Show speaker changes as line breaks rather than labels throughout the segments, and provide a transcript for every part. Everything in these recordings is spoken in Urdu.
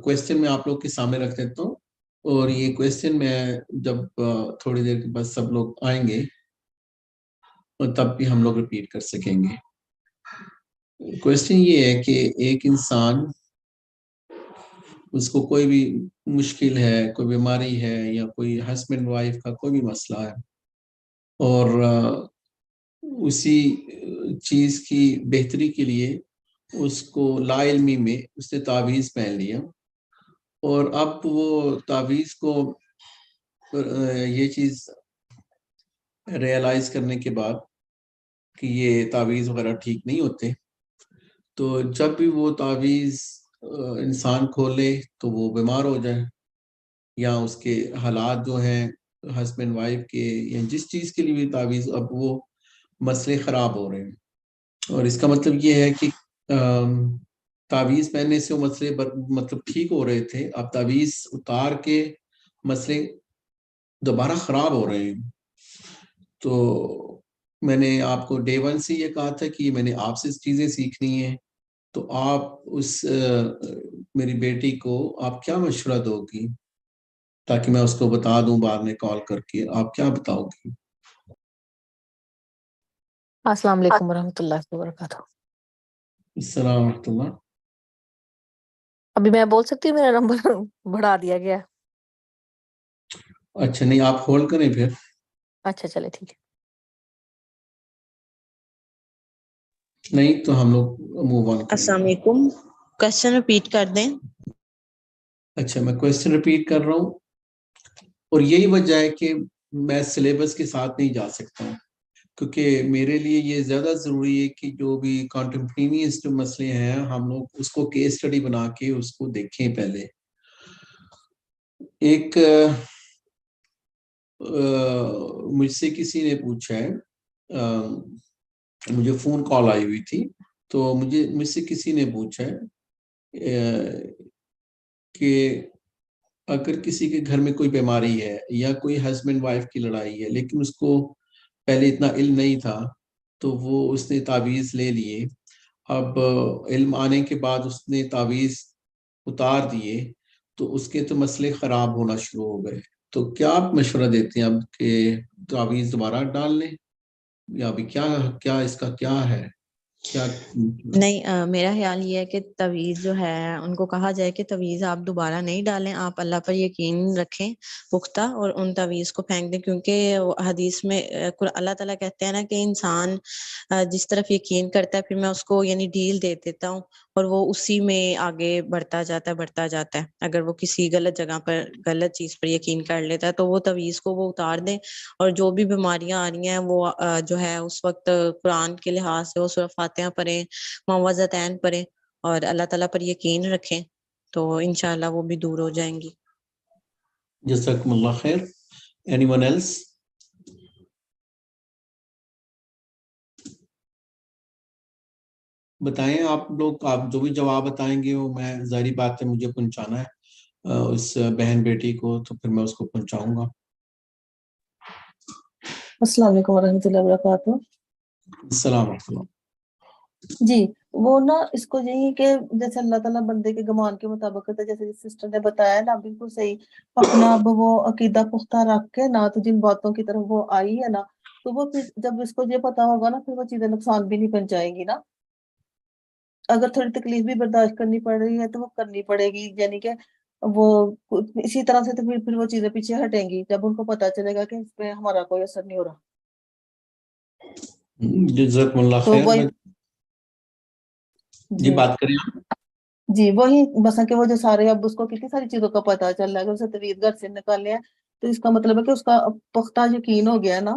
کویسچن میں آپ لوگ کے سامنے رکھ دیتا ہوں، اور یہ کویسچن میں جب تھوڑی دیر کے بعد سب لوگ آئیں گے تب بھی ہم لوگ ریپیٹ کر سکیں گے۔ کویسچن یہ ہے کہ ایک انسان، اس کو کوئی بھی مشکل ہے، کوئی بیماری ہے، یا کوئی ہسبینڈ وائف کا کوئی بھی مسئلہ ہے، اور اسی چیز کی بہتری کے لیے اس کو لا علمی میں اس نے تعویذ پہن لیا، اور اب وہ تعویذ کو یہ چیز ریئلائز کرنے کے بعد کہ یہ تعویذ وغیرہ ٹھیک نہیں ہوتے، تو جب بھی وہ تعویذ انسان کھولے تو وہ بیمار ہو جائے، یا اس کے حالات جو ہیں ہسبینڈ وائف کے یا جس چیز کے لیے بھی تعویذ، اب وہ مسئلے خراب ہو رہے ہیں۔ اور اس کا مطلب یہ ہے کہ تعویذ پہننے سے وہ مسئلے مطلب ٹھیک ہو رہے تھے، اب تعویذ اتار کے مسئلے دوبارہ خراب ہو رہے ہیں۔ تو میں نے آپ کو ڈے 1 سے یہ کہا تھا کہ میں نے آپ سے چیزیں سیکھنی ہیں، تو آپ اس میری بیٹی کو آپ کیا مشورہ دو گی تاکہ میں اس کو بتا دوں بعد میں کال کر کے؟ آپ کیا بتاؤ گی؟
السلام علیکم ورحمۃ اللہ وبرکاتہ۔
السلام ورحمۃ اللہ۔
ابھی میں بول سکتی ہوں؟ میرا نمبر بڑھا دیا گیا۔
اچھا، نہیں آپ ہولڈ کریں پھر۔
اچھا چلے ٹھیک ہے۔
نہیں تو ہم لوگ موو آن کریں۔
السلام علیکم، کوشچن ریپیٹ کر دیں۔
اچھا، میں کویسچن ریپیٹ کر رہا ہوں، اور یہی وجہ ہے کہ میں سلیبس کے ساتھ نہیں جا سکتا ہوں، کیونکہ میرے لیے یہ زیادہ ضروری ہے کہ جو بھی کانٹمپرینیس جو مسئلے ہیں ہم لوگ اس کو کیس اسٹڈی بنا کے اس کو دیکھیں پہلے۔ ایک مجھ سے کسی نے پوچھا ہے، مجھے فون کال آئی ہوئی تھی، تو مجھ سے کسی نے پوچھا ہے کہ اگر کسی کے گھر میں کوئی بیماری ہے یا کوئی ہسبینڈ وائف کی لڑائی ہے، لیکن اس کو پہلے اتنا علم نہیں تھا، تو وہ اس نے تعویذ لے لیے، اب علم آنے کے بعد اس نے تعویذ اتار دیے، تو اس کے تو مسئلے خراب ہونا شروع ہو گئے، تو کیا آپ مشورہ دیتے ہیں اب کہ تعویذ دوبارہ ڈال لیں، یا ابھی کیا اس کا کیا ہے؟ کیا
نہیں، میرا خیال یہ ہے کہ تعویذ جو ہے ان کو کہا جائے کہ تعویذ آپ دوبارہ نہیں ڈالیں، آپ اللہ پر یقین رکھیں پختہ، اور ان تعویذ کو پھینک دیں، کیونکہ حدیث میں اللہ تعالیٰ کہتے ہیں نا کہ انسان جس طرف یقین کرتا ہے پھر میں اس کو یعنی ڈھیل دے دیتا ہوں، اور وہ اسی میں آگے بڑھتا جاتا ہے۔ اگر وہ کسی غلط جگہ پر غلط چیز پر یقین کر لیتا ہے تو وہ تعویذ کو وہ اتار دیں، اور جو بھی بیماریاں آ رہی ہیں وہ جو ہے اس وقت قرآن کے لحاظ سے وہ سورہ فاتحہ پڑھیں، معوذتین پڑھیں، اور اللہ تعالیٰ پر یقین رکھیں، تو انشاءاللہ وہ بھی دور ہو جائیں گی۔
جزاکم اللہ خیر۔ Anyone else? بتائیں آپ لوگ، آپ جو بھی جواب بتائیں گے وہ میں، ظاہری بات ہے مجھے پہنچانا ہے اس بہن بیٹی کو، تو پھر میں اس کو پہنچاؤں گا۔
السلام علیکم ورحمۃ اللہ وبرکاتہ۔
السلام علیکم۔
جی، وہ نا اس کو یہی کہ جیسے اللہ تعالیٰ بندے کے گمان کے مطابق ہوتا ہے، جیسے سسٹر نے بتایا نا بالکل صحیح، اپنا اب وہ عقیدہ پختہ رکھ کے نا، تو جن باتوں کی طرف وہ آئی ہے نا، تو وہ پھر جب اس کو یہ پتا ہوگا نا، پھر وہ چیزیں نقصان بھی نہیں پہنچائیں گی نا۔ اگر تھوڑی تکلیف بھی برداشت کرنی پڑ رہی ہے تو وہ کرنی پڑے گی، یعنی کہ وہ اسی طرح سے، تو پھر وہ چیزیں پیچھے ہٹیں گی جب ان کو پتا چلے گا کہ اس پہ ہمارا کوئی اثر نہیں ہو رہا۔
جزاکم اللہ
تو
خیر۔
وہی
جی بات کریں آپ۔
جی وہی مثلا کہ وہ جو سارے، اب اس کو کتنی ساری چیزوں کا پتا چل رہا ہے، اگر اسے طویل گھر سے نکالے ہیں تو اس کا مطلب ہے کہ اس کا پختہ یقین ہو گیا نا،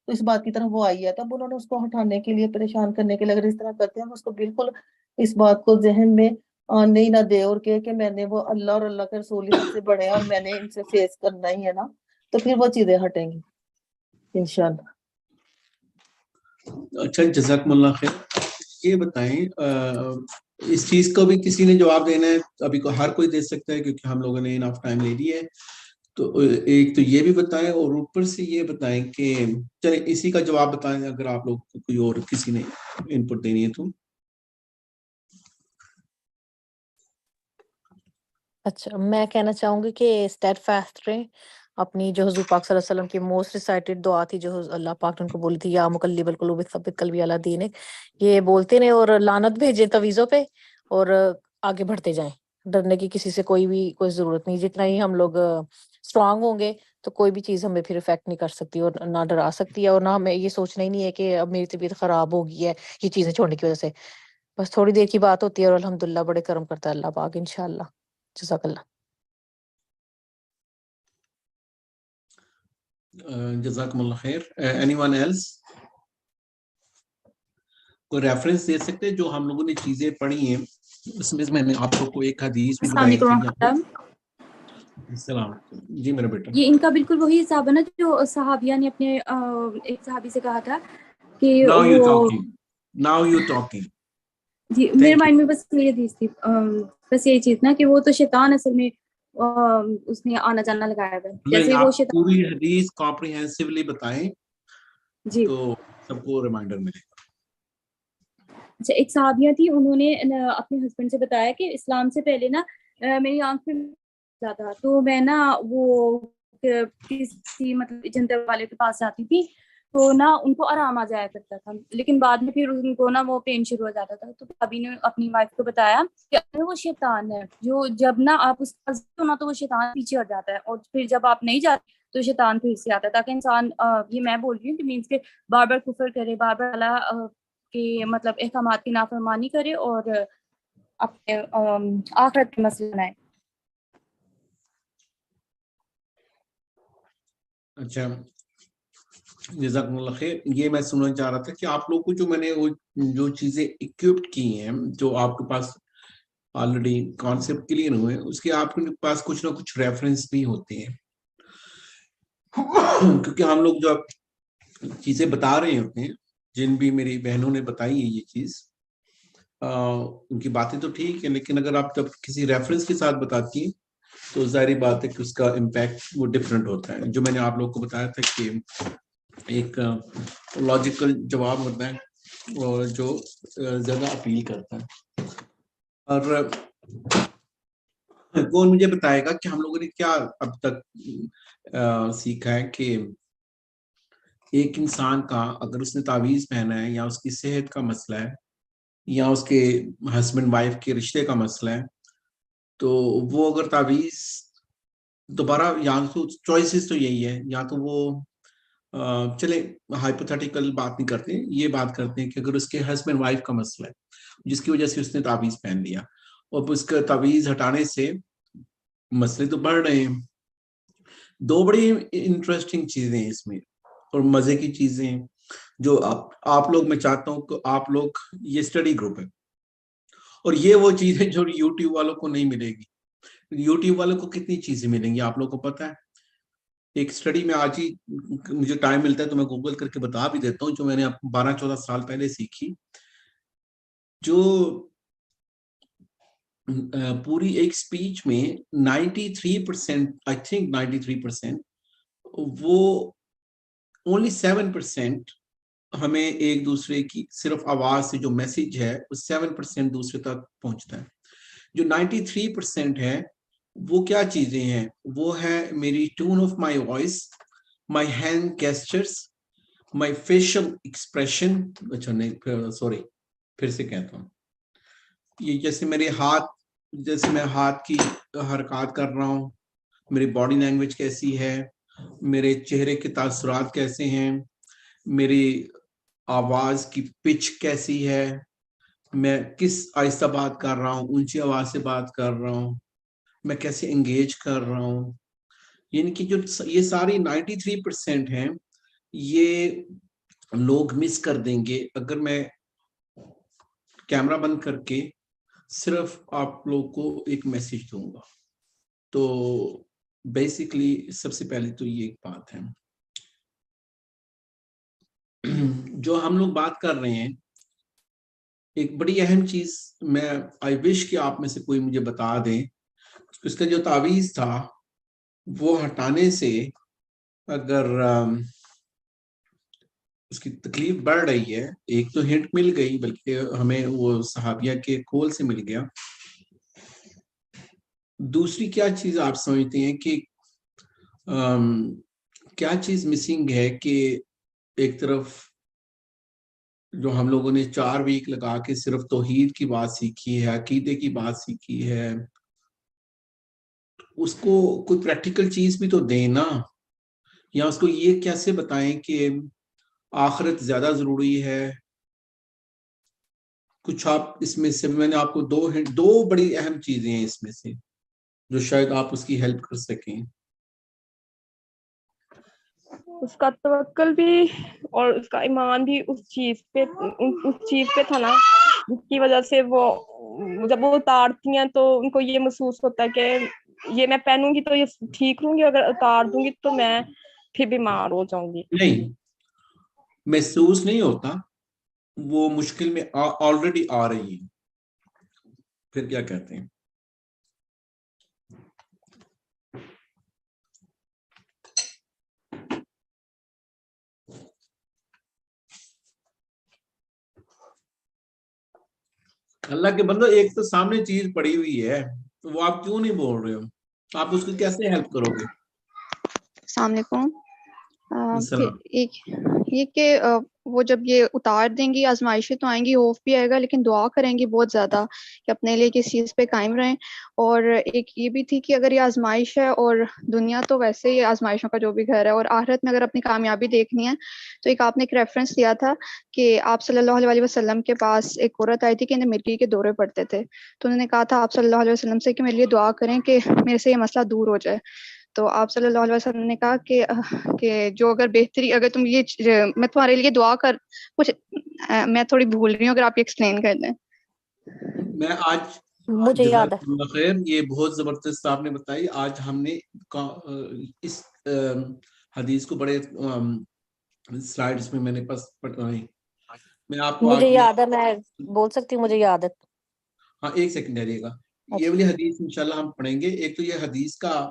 تو اس بات کی طرف وہ آئی ہے، تب انہوں نے اس کو ہٹانے کے لیے، پریشان کرنے کے لیے اگر اس طرح کرتے ہیں، اس کو بالکل اس بات کو ذہن میں آنے ہی نہ دے، اور کہ میں نے وہ اللہ اور اللہ کے رسول ہی سب سے بڑے ہیں اور میں نے ان سے فیس کرنا ہی ہے نا، تو پھر وہ چیزیں ہٹیں گی انشاءاللہ۔
اچھا، جزاکم اللہ خیر۔ یہ بتائیں اس چیز کو بھی کسی نے جواب دینا ہے؟ ابھی کو ہر کوئی دے سکتا ہے کیونکہ ہم لوگوں نے انف ٹائم لے لیا ہے، تو ایک تو یہ بھی بتائیں، اور اوپر سے یہ بتائیں کہ چلیں اسی کا جواب بتائیں اگر آپ لوگ کو کوئی اور کسی نے ان پٹ دینی ہے تو۔
اچھا میں کہنا چاہوں گی کہ اسٹیڈ فاسٹ رہیں، اپنی جو حضور پاک صلی اللہ علیہ وسلم کی موسٹ ریسائٹڈ دعا تھی جو اللہ پاک نے ان کو بولی تھی، یا مقلب القلوب ثبت قلبی علی دینک، یہ بولتے رہیں اور لعنت بھیجیں تویزوں پہ، اور آگے بڑھتے جائیں. ڈرنے کی کسی سے کوئی ضرورت نہیں. جتنا ہی ہم لوگ اسٹرانگ ہوں گے تو کوئی بھی چیز ہمیں پھر افیکٹ نہیں کر سکتی اور نہ ڈرا سکتی ہے، اور نہ ہمیں یہ سوچنا ہی نہیں ہے کہ اب میری طبیعت خراب ہو گئی ہے یہ چیزیں چھوڑنے کی وجہ سے. بس تھوڑی دیر کی بات ہوتی ہے اور الحمدللہ بڑے کرم کرتا ہے اللہ پاک انشاءاللہ. جزاک اللہ.
جزاکم اللہ خیر. Anyone else? کوئی ریفرنس دے سکتے جو ہم لوگوں نے چیزیں پڑھی ہیں اس میں نے آپ کو ایک حدیث بھی
السلام
بتائی تھی.
علیکم.
السلام جی میرا بیٹا.
یہ ان کا بالکل وہی حساب ہے نا جو صحابیہ نے اپنے ایک صحابی سے کہا تھا کہ
Now you talking.
جی میرے مائنڈ میں بس یہ حدیث تھی، بس یہی چیز نا کہ وہ تو شیطان اصل میں اس نے آنا جانا لگایا ہے، جیسے وہ شیطان.
پوری حدیث کمپریہنسولی بتائیں
جی
تو سب کو ریمائنڈر ملے گا.
اچھا ایک صحابیہ تھی، انہوں نے اپنے ہسبینڈ سے بتایا کہ اسلام سے پہلے نا میری آنکھ میں تھا تو میں نا وہ کسی مطلب جنتر والے کے پاس جاتی تھی تو نا ان کو آرام آ جایا کرتا تھا، لیکن بعد میں پھر ان کو نا وہ پین شروع ہو جاتا تھا. تو ابھی نے اپنی وائف کو بتایا کہ وہ شیطان ہے، جو جب نا آپ اس کا نا تو وہ شیطان پیچھے ہٹ جاتا ہے، اور پھر جب آپ نہیں جاتے تو شیطان پھر سے آتا ہے، تاکہ انسان یہ میں بول رہی ہوں کہ مینس کے بار بار کفر کرے، بار بار اللہ کے مطلب احکامات کی نافرمانی کرے اور اپنے آخرت کے مسئلے بنائے.
اچھا جزاکم اللہ خیر. یہ میں سننا چاہ رہا تھا کہ آپ لوگ کو جو میں نے وہ جو چیزیں اکوپڈ کی ہیں جو آپ کے پاس آلریڈی کانسیپٹ کلیئر ہوئے، اس کے آپ کے پاس کچھ نہ کچھ ریفرنس بھی ہوتے ہیں، کیونکہ ہم لوگ جو چیزیں بتا رہے ہوتے ہیں، جن بھی میری بہنوں نے بتائی ہے یہ چیز، ان کی باتیں تو ٹھیک ہے، لیکن اگر آپ جب کسی ریفرنس کے ساتھ بتاتی ہیں تو ظاہری بات ہے کہ اس کا امپیکٹ وہ ڈفرینٹ ہوتا ہے. جو میں نے آپ لوگ کو بتایا تھا کہ ایک لاجیکل جواب ہوتا ہے اور جو زیادہ اپیل کرتا ہے. اور کون مجھے بتائے گا کہ ہم لوگوں نے کیا اب تک سیکھا ہے کہ ایک انسان کا اگر اس نے تعویذ پہنا ہے یا اس کی صحت کا مسئلہ ہے یا اس کے ہسبینڈ وائف کے رشتے کا مسئلہ ہے، تو وہ اگر تعویذ دوبارہ، یا تو چوائسز تو یہی ہے، یا تو وہ چلے ہائپوتھیٹیکل بات نہیں کرتے، یہ بات کرتے ہیں کہ اگر اس کے ہسبینڈ وائف کا مسئلہ ہے جس کی وجہ سے اس نے تعویذ پہن لیا اور اس کا تعویذ ہٹانے سے مسئلے تو بڑھ رہے ہیں. دو بڑی انٹرسٹنگ چیزیں ہیں اس میں اور مزے کی چیزیں ہیں جو آپ لوگ، میں چاہتا ہوں کہ آپ لوگ، یہ اسٹڈی گروپ ہے اور یہ وہ چیز ہے جو یوٹیوب والوں کو نہیں ملے گی. یوٹیوب والوں کو کتنی چیزیں ملیں گی آپ لوگ کو پتا ہے. ایک اسٹڈی میں آج ہی مجھے ٹائم ملتا ہے تو میں گوگل کر کے بتا بھی دیتا ہوں، جو میں نے 12-14 سال پہلے سیکھی، جو پوری ایک سپیچ میں 93%، I think 93%، وہ only 7% ہمیں ایک دوسرے کی صرف آواز سے جو میسج ہے وہ 7% دوسرے تک پہنچتا ہے. جو 93% ہے وہ کیا چیزیں ہیں؟ وہ ہے میری tone of my voice, my hand gestures, my facial expression. اچھا نہیں سوری، پھر سے کہتا ہوں، یہ جیسے میرے ہاتھ، جیسے میں ہاتھ کی حرکات کر رہا ہوں، میری باڈی لینگویج کیسی ہے، میرے چہرے کے تاثرات کیسے ہیں، میری آواز کی پچ کیسی ہے، میں کس آہستہ بات کر رہا ہوں، اونچی آواز سے بات کر رہا ہوں، میں کیسے انگیج کر رہا ہوں. یعنی کہ جو یہ ساری 93% ہیں، یہ لوگ مس کر دیں گے اگر میں کیمرہ بند کر کے صرف آپ لوگ کو ایک میسج دوں گا. تو بیسیکلی سب سے پہلے تو یہ ایک بات ہے جو ہم لوگ بات کر رہے ہیں. ایک بڑی اہم چیز میں آئی وش کہ آپ میں سے کوئی مجھے بتا دیں، اس کا جو تعویذ تھا وہ ہٹانے سے اگر اس کی تکلیف بڑھ رہی ہے، ایک تو ہنٹ مل گئی، بلکہ ہمیں وہ صحابیہ کے قول سے مل گیا. دوسری کیا چیز آپ سمجھتے ہیں کہ کیا چیز مسنگ ہے کہ ایک طرف جو ہم لوگوں نے 4 ویک لگا کے صرف توحید کی بات سیکھی ہے، عقیدے کی بات سیکھی ہے، اس کو کوئی پریکٹیکل چیز بھی تو دیں نا، یا اس کو یہ کیسے بتائیں کہ آخرت زیادہ ضروری ہے. کچھ آپ اس میں سے، میں نے آپ کو دو بڑی اہم چیزیں ہیں اس میں سے جو شاید آپ اس کی ہیلپ کر سکیں.
اس کا توکل بھی اور اس کا ایمان بھی اس چیز پہ تھا نا، جس کی وجہ سے وہ جب وہ اتارتی ہیں تو ان کو یہ محسوس ہوتا ہے کہ یہ میں پہنوں گی تو یہ ٹھیک رہوں گی، اگر اتار دوں گی تو میں پھر بیمار ہو جاؤں گی.
نہیں، محسوس نہیں ہوتا، وہ مشکل میں آلریڈی آ رہی ہے. پھر کیا کہتے ہیں؟ اللہ کے بندو، ایک تو سامنے چیز پڑی ہوئی ہے، وہ آپ کیوں نہیں بول رہے ہو؟ آپ اس کی کیسے ہیلپ کرو گے؟
السلام علیکم.
السلام.
یہ کہ وہ جب یہ اتار دیں گی آزمائشیں تو آئیں گی، خوف بھی آئے گا، لیکن دعا کریں گی بہت زیادہ کہ اپنے لیے کس چیز پہ قائم رہیں. اور ایک یہ بھی تھی کہ اگر یہ آزمائش ہے، اور دنیا تو ویسے ہی آزمائشوں کا جو بھی گھر ہے، اور آخرت میں اگر اپنی کامیابی دیکھنی ہے تو ایک آپ نے ایک ریفرنس دیا تھا کہ آپ صلی اللہ علیہ وسلم کے پاس ایک عورت آئی تھی کہ انہیں مرگی کے دورے پڑتے تھے، تو انہوں نے کہا تھا آپ صلی اللہ علیہ وسلم سے کہ میرے لیے دعا کریں کہ میرے سے یہ مسئلہ دور ہو جائے. تو آپ صلی اللہ علیہ وسلم نے کہا کہ جو اگر بہتری، اگر تم یہ میں تمہارے لیے دعا کر کچھ میں تھوڑی بھول رہی ہوں، اگر آپ ایکسپلین کر دیں.
میں آج
مجھے یاد ہے.
جزاک اللہ خیر، یہ بہت زبردست آپ نے بتائی. آج ہم نے اس حدیث کو بڑے سلائیڈز میں میں نے پاس پڑھائی. میں آپ کو
مجھے
آج
یاد ہے، میں بول سکتی ہوں، مجھے یاد ہے.
ہاں، ایک سیکنڈ رہیے گا. یہ والی حدیث انشاءاللہ ہم پڑھیں گے. ایک تو یہ حدیث کا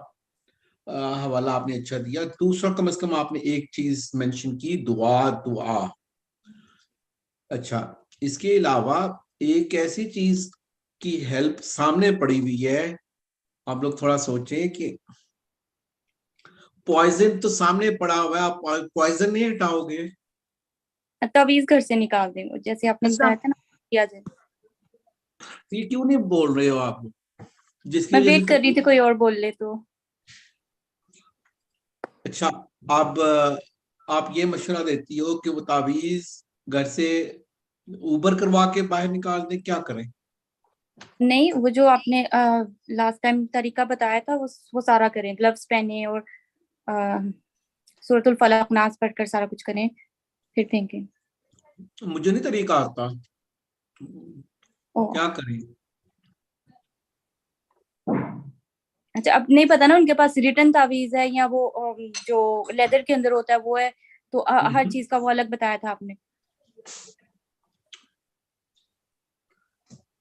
حوالہ آپ نے اچھا دیا. دوسرا، کم از کم آپ نے ایک چیز مینشن کی، دعا. اچھا، اس کے علاوہ ایک ایسی چیز کی ہیلپ سامنے پڑی ہوئی ہے. آپ لوگ تھوڑا سوچیں کہ پوائزن تو سامنے پڑا ہوا ہے، آپ پوائزن نہیں ہٹاؤ گے.
تعویذ گھر سے نکال دیں گے جیسے آپ نے بتایا تھا نا کیا جائے.
یہ کیوں نہیں بول رہے ہو آپ؟ جس کی
میں
وجہ
ویٹ
سے
کر رہی تھی کوئی اور بول لے تو.
اچھا، آپ یہ مشورہ دیتی ہو کہ وہ تعویذ گھر سے اوبر کروا کے باہر نکال دیں، کیا کریں؟
نہیں، وہ جو آپ نے لاسٹ ٹائم طریقہ بتایا تھا وہ سارا کریں، گلوز پہنے اور سورۃ الفلق ناس پڑھ کر سارا کچھ کریں، پھر پھینکیں.
مجھے نہیں طریقہ آتا، کیا کریں؟
اچھا، اب نہیں پتا نا ان کے پاس ریٹن تعویذ ہے یا وہ جو لیدر کے اندر ہوتا ہے وہ ہے، تو ہر چیز کا وہ الگ بتایا تھا آپ نے.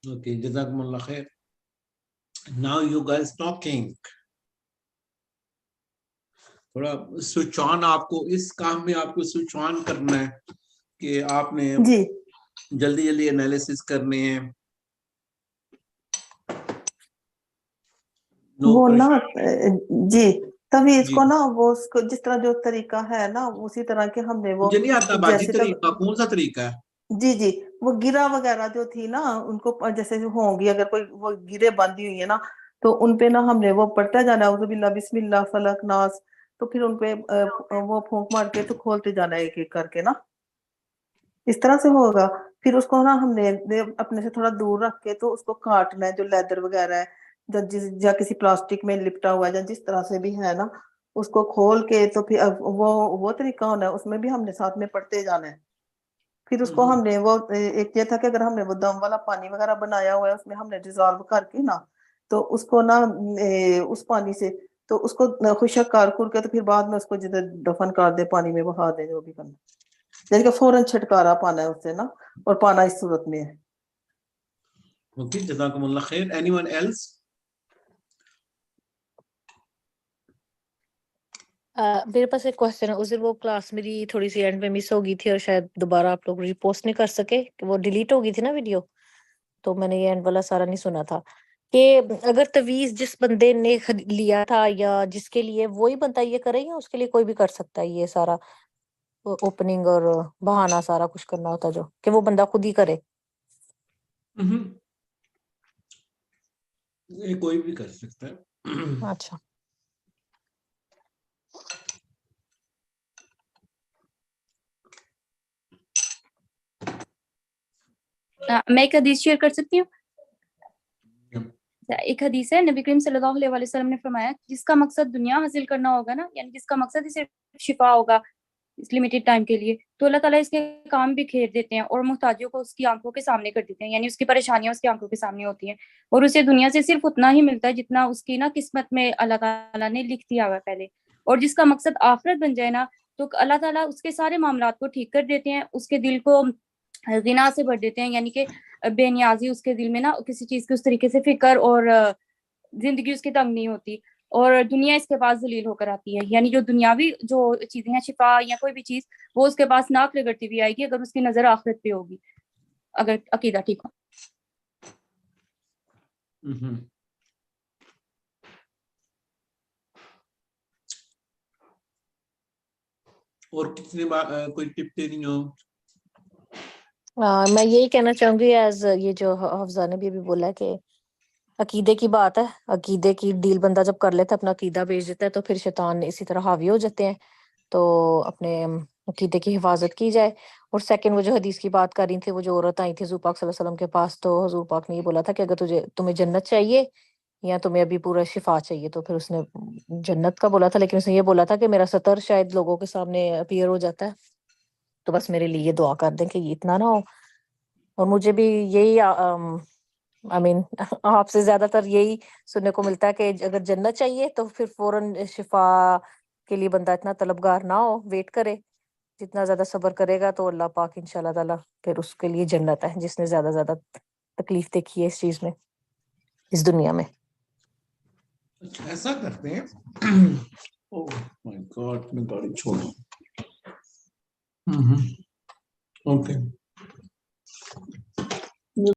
اوکے، جزاکم اللہ خیر. Now you guys talking. تھوڑا سوئچ آن، آپ کو اس کام میں آپ کو سوئچ آن کرنا ہے کہ آپ نے
جی
جلدی انالیسس کرنے ہیں.
وہ نا جی تعویذ
جی،
کو نا وہ اس کو جس طرح جو طریقہ ہے نا اسی طرح کے ہم نے وہ
مجھے نہیں آتا باجی
جیسے
طریقہ. کون سا طریقہ ہے؟
جی وہ گرا وغیرہ جو تھی نا ان کو جیسے ہوں گی، اگر کوئی وہ گرے باندھی ہوئی ہے نا تو ان پہ نا ہم نے وہ پڑھتا جانا ہے اعوذ باللہ بسم اللہ فلق ناس، تو پھر ان پہ وہ پھونک مار کے تو کھولتے جانا ہے ایک ایک کر کے نا، اس طرح سے ہوگا. پھر اس کو نا ہم نے اپنے سے تھوڑا دور رکھ کے تو اس کو کاٹنا ہے، جو لیدر وغیرہ ہے یا کسی پلاسٹک میں لپٹا ہوا ہے یا جس طرح سے بھی ہے نا، اس کو کھول کے تو پھر وہ طریقہ ہونا ہے، اس میں بھی ہم نے ساتھ میں پڑھتے جانا ہے. پھر اس کو ہم نے وہ ایک یہ تھا کہ اگر ہم نے وہ دم والا پانی وغیرہ بنایا ہوا ہے اس میں ہم نے ڈیزالو کر کے نا تو اس کو نا اس پانی سے تو اس کو خشک کر کے تو پھر بعد میں اس کو جدھر دفن کر دے پانی میں بہا دے، جو بھی کرنا، جیسے کہ فوراً چھٹکارا پانا ہے اس سے نا، اور پانا اس صورت میں ہے.
اوکے، جزاکم اللہ خیر. Anyone else?
میرے پاس ایک کوشچن ہے. اس دن وہ کلاس میری تھوڑی سی اینڈ میں مس ہو گئی تھی اور شاید دوبارہ آپ لوگ ریپوسٹ نہیں کر سکے کہ وہ ڈیلیٹ ہو گئی تھی نا ویڈیو، تو میں نے یہ اینڈ والا سارا نہیں سنا تھا. کہ اگر تعویذ جس بندے نے لیا تھا یا جس کے لیے وہی بندہ یہ کرے یا اس کے لیے کوئی بھی کر سکتا ہے یہ سارا اوپننگ اور بہانا سارا کچھ کرنا ہوتا جو کہ وہ بندہ خود ہی کرے؟
یہ کوئی بھی کر سکتا ہے.
اچھا.
میں ایک حدیث شیئر کر سکتی ہوں. ایک حدیث ہے، نبی کریم صلی اللہ علیہ وسلم نے فرمایا جس کا مقصد دنیا حاصل کرنا ہوگا نا، یعنی جس کا مقصد صرف شفا ہوگا اس لمیٹڈ ٹائم کے لیے، تو اللہ تعالیٰ اس کے کام بھی کھیر دیتے ہیں اور محتاجوں کو اس کی آنکھوں کے سامنے کر دیتے ہیں، یعنی اس کی پریشانیاں اس کی آنکھوں کے سامنے ہوتی ہیں اور اسے دنیا سے صرف اتنا ہی ملتا ہے جتنا اس کی نا قسمت میں اللہ تعالیٰ نے لکھ دیا ہوا پہلے. اور جس کا مقصد آخرت بن جائے نا تو اللہ تعالیٰ اس کے سارے معاملات کو ٹھیک کر دیتے ہیں، اس کے دل کو غنا سے بھر دیتے ہیں، یعنی کہ بے نیازی اس کے دل میں نا کسی چیز کی اس طریقے سے فکر اور زندگی اس کی تنگ نہیں ہوتی، اور دنیا اس کے پاس ذلیل ہو کر آتی ہے، یعنی جو دنیاوی جو چیزیں ہیں شفا یا کوئی بھی چیز وہ اس کے پاس ناک رگڑتی ہوئی آئے گی اگر اس کی نظر آخرت پہ ہوگی، اگر عقیدہ ٹھیک ہو.
اور کتنے کوئی ٹپ دینی ہو؟
میں یہی کہنا چاہوں گی ایز یہ جو حفظہ نے بھی ابھی بولا ہے کہ عقیدے کی بات ہے، عقیدے کی ڈیل بندہ جب کر لیتا ہے اپنا عقیدہ بیچ دیتا ہے تو پھر شیطان اسی طرح حاوی ہو جاتے ہیں، تو اپنے عقیدے کی حفاظت کی جائے. اور سیکنڈ وہ جو حدیث کی بات کر رہی تھی وہ جو عورت آئی تھی حضور پاک صلی اللہ علیہ وسلم کے پاس، تو حضور پاک نے یہ بولا تھا کہ اگر تمہیں جنت چاہیے یا تمہیں ابھی پورا شفا چاہیے، تو پھر اس نے جنت کا بولا تھا، لیکن اس نے یہ بولا تھا کہ میرا سطر شاید لوگوں کے سامنے اپیئر ہو جاتا ہے، تو بس میرے لیے یہ دعا کر دیں کہ یہ اتنا نہ ہو. اور مجھے بھی یہی آپ سے زیادہ تر یہی سننے کو ملتا ہے کہ اگر جنت چاہیے تو پھر فوراً شفا کے لیے بندہ اتنا طلبگار نہ ہو، ویٹ کرے، جتنا زیادہ صبر کرے گا تو اللہ پاک انشاءاللہ تعالیٰ پھر اس کے لیے جنت ہے، جس نے زیادہ زیادہ تکلیف دیکھی ہے اس چیز میں، اس دنیا میں.
اچھا ایسا کرتے ہیں. اوہ مائی گاڈ، میں گاڑی چھوڑوں. اوکے